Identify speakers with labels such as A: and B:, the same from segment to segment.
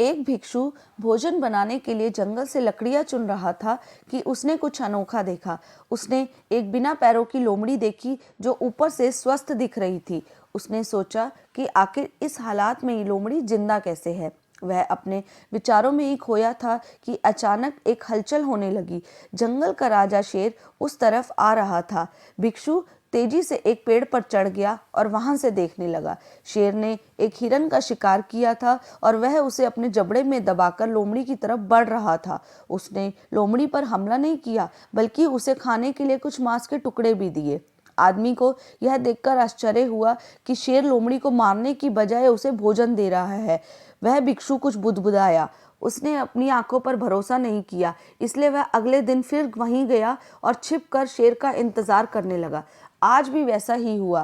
A: एक भिक्षु भोजन बनाने के लिए जंगल से लकड़ियां चुन रहा था कि उसने कुछ अनोखा देखा। उसने एक बिना पैरों की लोमड़ी देखी जो ऊपर से स्वस्थ दिख रही थी। उसने सोचा कि आखिर इस हालात में ये लोमड़ी जिंदा कैसे है। वह अपने विचारों में ही खोया था कि अचानक एक हलचल होने लगी। जंगल का राजा शेर उस तरफ आ रहा था। भिक्षु तेजी से एक पेड़ पर चढ़ गया और वहां से देखने लगा। शेर ने एक हिरन का शिकार किया था और वह उसे अपने जबड़े में दबाकर लोमड़ी की तरफ बढ़ रहा था। उसने लोमड़ी पर हमला नहीं किया, बल्कि उसे खाने के लिए कुछ मांस के टुकड़े भी दिए। आदमी को यह देखकर आश्चर्य हुआ कि शेर लोमड़ी को मारने की बजाय उसे भोजन दे रहा है। वह भिक्षु कुछ बुदबुदाया। उसने अपनी आंखों पर भरोसा नहीं किया, इसलिए वह अगले दिन फिर वहीं गया और छिपकर शेर का इंतजार करने लगा। आज भी वैसा ही हुआ।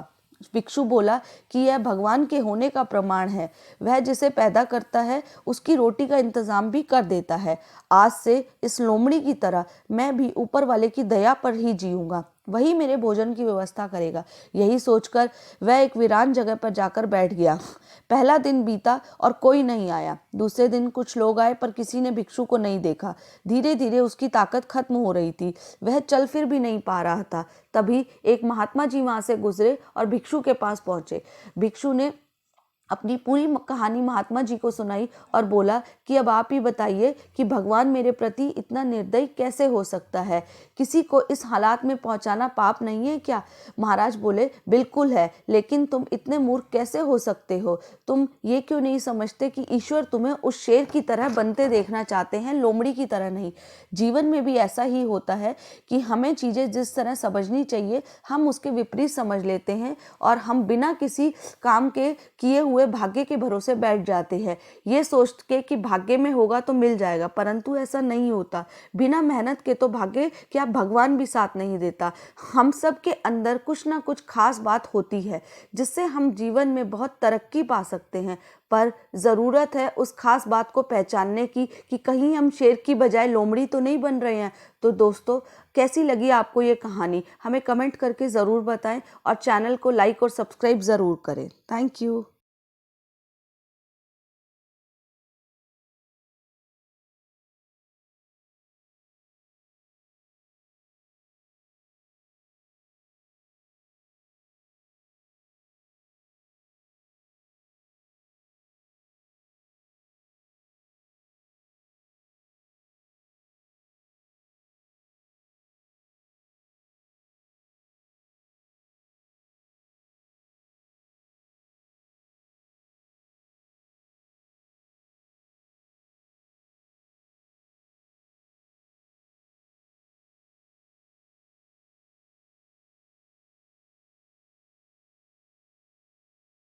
A: भिक्षु बोला कि यह भगवान के होने का प्रमाण है। वह जिसे पैदा करता है उसकी रोटी का इंतजाम भी कर देता है। आज से इस लोमड़ी की तरह मैं भी ऊपर वाले की दया पर ही जीऊंगा। वही मेरे भोजन की व्यवस्था करेगा। यही सोचकर वह एक वीरान जगह पर जाकर बैठ गया। पहला दिन बीता और कोई नहीं आया। दूसरे दिन कुछ लोग आए पर किसी ने भिक्षु को नहीं देखा। धीरे धीरे उसकी ताकत खत्म हो रही थी। वह चल फिर भी नहीं पा रहा था। तभी एक महात्मा जी वहां से गुजरे और भिक्षु के पास पहुंचे। भिक्षु ने अपनी पूरी कहानी महात्मा जी को सुनाई और बोला कि अब आप ही बताइए कि भगवान मेरे प्रति इतना निर्दयी कैसे हो सकता है। किसी को इस हालात में पहुंचाना पाप नहीं है क्या? महाराज बोले, बिल्कुल है, लेकिन तुम इतने मूर्ख कैसे हो सकते हो? तुम ये क्यों नहीं समझते कि ईश्वर तुम्हें उस शेर की तरह बनते देखना चाहते हैं, लोमड़ी की तरह नहीं। जीवन में भी ऐसा ही होता है कि हमें चीज़ें जिस तरह समझनी चाहिए हम उसके विपरीत समझ लेते हैं और हम बिना किसी काम के किए हुए भाग्य के भरोसे बैठ जाते हैं, ये सोच के कि भाग्य में होगा तो मिल जाएगा, परंतु ऐसा नहीं होता। बिना मेहनत के तो भाग्य क्या भगवान भी साथ नहीं देता। हम सब के अंदर कुछ ना कुछ खास बात होती है जिससे हम जीवन में बहुत तरक्की पा सकते हैं, पर ज़रूरत है उस खास बात को पहचानने की कि कहीं हम शेर की बजाय लोमड़ी तो नहीं बन रहे हैं। तो दोस्तों, कैसी लगी आपको ये कहानी? हमें कमेंट करके ज़रूर बताएं और चैनल को लाइक और सब्सक्राइब ज़रूर करें। Thank you.